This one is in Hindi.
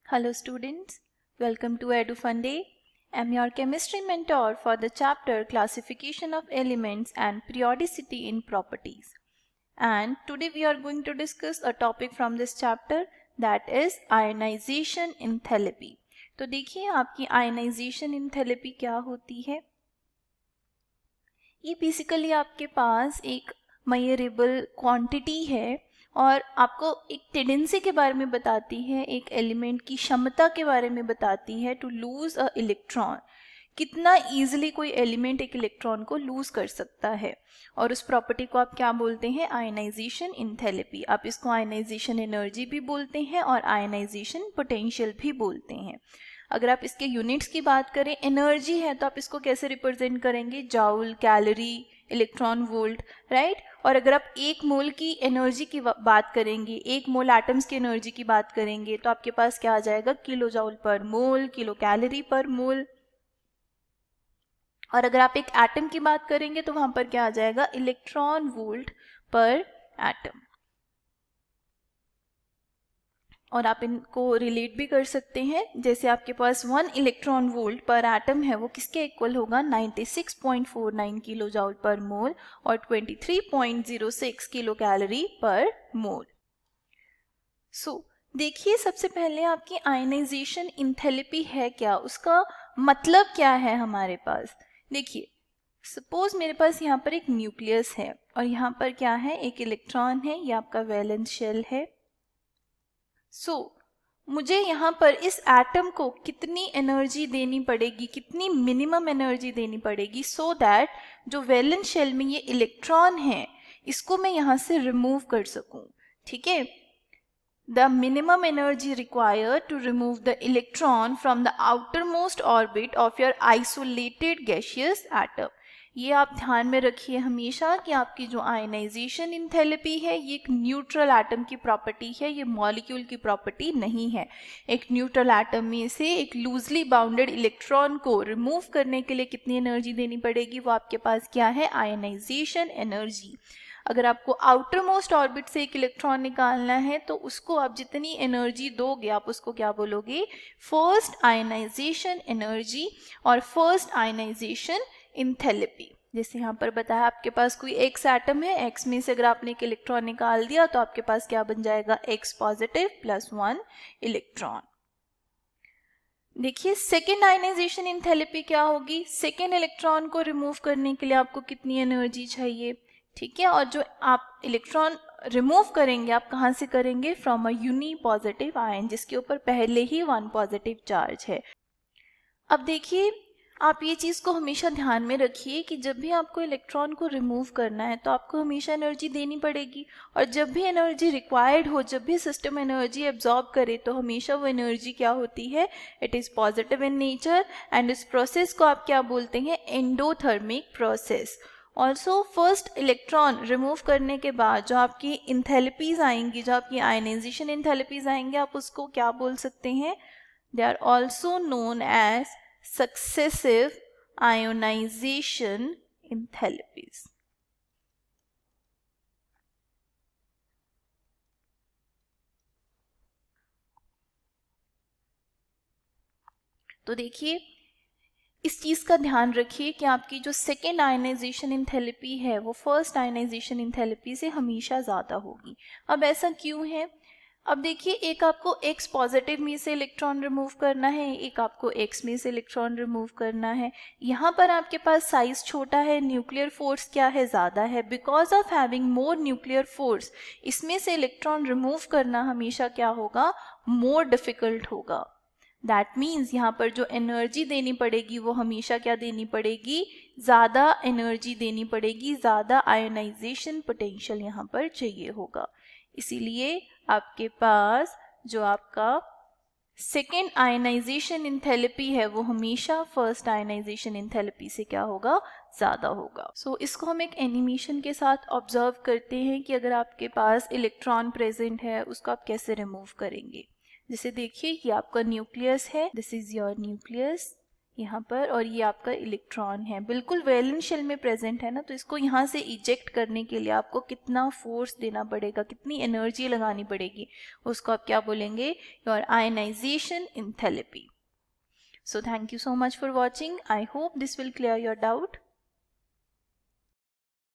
Hello students, welcome to EduFun Day. I'm your chemistry mentor for the chapter Classification of Elements and Periodicity in Properties. And today we are going to discuss a topic from this chapter, that is ionization enthalpy. तो देखिए आपकी ionization enthalpy क्या होती है. ये बेसिकली आपके पास एक मेजरेबल क्वांटिटी है और आपको एक टेंडेंसी के बारे में बताती है, एक एलिमेंट की क्षमता के बारे में बताती है टू लूज अ इलेक्ट्रॉन. कितना इजीली कोई एलिमेंट एक इलेक्ट्रॉन को लूज कर सकता है, और उस प्रॉपर्टी को आप क्या बोलते हैं, आयनाइजेशन एंथैल्पी. आप इसको आयनाइजेशन एनर्जी भी बोलते हैं और आयनाइजेशन पोटेंशियल भी बोलते हैं. अगर आप इसके यूनिट्स की बात करें, एनर्जी है तो आप इसको कैसे रिप्रेजेंट करेंगे, joule, calorie, electron volt, right. और अगर आप एक मोल की एनर्जी की बात करेंगे, एक मोल एटम्स की एनर्जी की बात करेंगे, तो आपके पास क्या आ जाएगा, किलो जाउल पर मोल, किलो कैलोरी पर मोल. और अगर आप एक एटम की बात करेंगे तो वहां पर क्या आ जाएगा, इलेक्ट्रॉन वोल्ट पर एटम. और आप इनको रिलेट भी कर सकते हैं, जैसे आपके पास 1 इलेक्ट्रॉन वोल्ट पर एटम है, वो किसके इक्वल होगा, 96.49 किलो जाउल पर मोल और 23.06 किलो कैलोरी पर मोल. देखिए सबसे पहले आपकी आयनाइजेशन इंथैल्पी है क्या, उसका मतलब क्या है हमारे पास. देखिए सपोज मेरे पास यहाँ पर एक न्यूक्लियस है और यहाँ पर क्या है, एक इलेक्ट्रॉन है, ये आपका वैलेंस शेल है. मुझे यहाँ पर इस एटम को कितनी एनर्जी देनी पड़ेगी, कितनी मिनिमम एनर्जी देनी पड़ेगी, सो दैट जो वैलेंस शेल में ये इलेक्ट्रॉन है इसको मैं यहाँ से रिमूव कर सकूं. ठीक है, the minimum energy required to remove the electron from the outermost orbit of your isolated gaseous atom. ये आप ध्यान में रखिए हमेशा कि आपकी जो आयनाइजेशन इंथैल्पी है ये एक न्यूट्रल एटम की प्रॉपर्टी है, ये मॉलिक्यूल की प्रॉपर्टी नहीं है. एक न्यूट्रल एटम में से एक लूजली बाउंडेड इलेक्ट्रॉन को रिमूव करने के लिए कितनी एनर्जी देनी पड़ेगी, वो आपके पास क्या है, आयनाइजेशन एनर्जी. अगर आपको आउटर मोस्ट ऑर्बिट से एक इलेक्ट्रॉन निकालना है तो उसको आप जितनी एनर्जी दोगे आप उसको क्या बोलोगे, फर्स्ट आयनाइजेशन एनर्जी और फर्स्ट आयनाइजेशन इंथैल्पी. जैसे यहाँ पर बताया आपके पास कोई एक्स एटम है, एक्स में से अगर आपने एक इलेक्ट्रॉन निकाल दिया तो आपके पास क्या बन जाएगा, एक्स पॉजिटिव प्लस 1 इलेक्ट्रॉन. देखिए सेकेंड आयनाइजेशन इंथैल्पी क्या होगी, सेकेंड इलेक्ट्रॉन को रिमूव करने के लिए आपको कितनी एनर्जी चाहिए. ठीक है, और जो आप इलेक्ट्रॉन रिमूव करेंगे आप कहाँ से करेंगे, from a unipositive ion जिसके ऊपर पहले ही 1 पॉजिटिव चार्ज है. अब देखिए आप ये चीज़ को हमेशा ध्यान में रखिए कि जब भी आपको इलेक्ट्रॉन को रिमूव करना है तो आपको हमेशा एनर्जी देनी पड़ेगी, और जब भी एनर्जी रिक्वायर्ड हो, जब भी सिस्टम एनर्जी एब्जॉर्ब करे तो हमेशा वो एनर्जी क्या होती है, it is positive in nature. And इस प्रोसेस को आप क्या बोलते हैं, endothermic process. Also first electron remove करने के बाद जो आपकी इंथैल्पीज आएंगी, जो आपकी आयनाइजेशन इंथैल्पीज आएंगे, आप उसको क्या बोल सकते हैं, they are also known as successive ionization enthalpies. तो देखिए इस चीज़ का ध्यान रखिए कि आपकी जो सेकेंड आयनाइजेशन इंथैल्पी है वो फर्स्ट आयनाइजेशन इंथैल्पी से हमेशा ज़्यादा होगी. अब ऐसा क्यों है, अब देखिए एक आपको X पॉजिटिव में से इलेक्ट्रॉन रिमूव करना है, एक आपको X में से इलेक्ट्रॉन रिमूव करना है. यहाँ पर आपके पास साइज छोटा है, न्यूक्लियर फोर्स क्या है, ज़्यादा है. Because of having more nuclear force इसमें से इलेक्ट्रॉन रिमूव करना हमेशा क्या होगा, मोर डिफिकल्ट होगा. दैट मीन्स यहाँ पर जो एनर्जी देनी पड़ेगी वो हमेशा क्या देनी पड़ेगी, ज़्यादा एनर्जी देनी पड़ेगी, ज़्यादा आयोनाइजेशन पोटेंशियल यहाँ पर चाहिए होगा. इसीलिए आपके पास जो आपका सेकेंड आयनाइजेशन इंथैल्पी है वो हमेशा फर्स्ट आयनाइजेशन इंथैल्पी से क्या होगा, ज़्यादा होगा. इसको हम एक एनिमेशन के साथ ऑब्जर्व करते हैं कि अगर आपके पास इलेक्ट्रॉन प्रेजेंट है उसको आप कैसे रिमूव करेंगे. जैसे देखिए ये आपका न्यूक्लियस है, दिस इज योर न्यूक्लियस, यहाँ पर, और ये आपका इलेक्ट्रॉन है, बिल्कुल वैलेंस शेल में प्रेजेंट है ना। तो इसको यहाँ से इजेक्ट करने के लिए आपको कितना फोर्स देना पड़ेगा, कितनी एनर्जी लगानी पड़ेगी, उसको आप क्या बोलेंगे, your ionization enthalpy. So thank you so much for watching. I hope this will clear your doubt.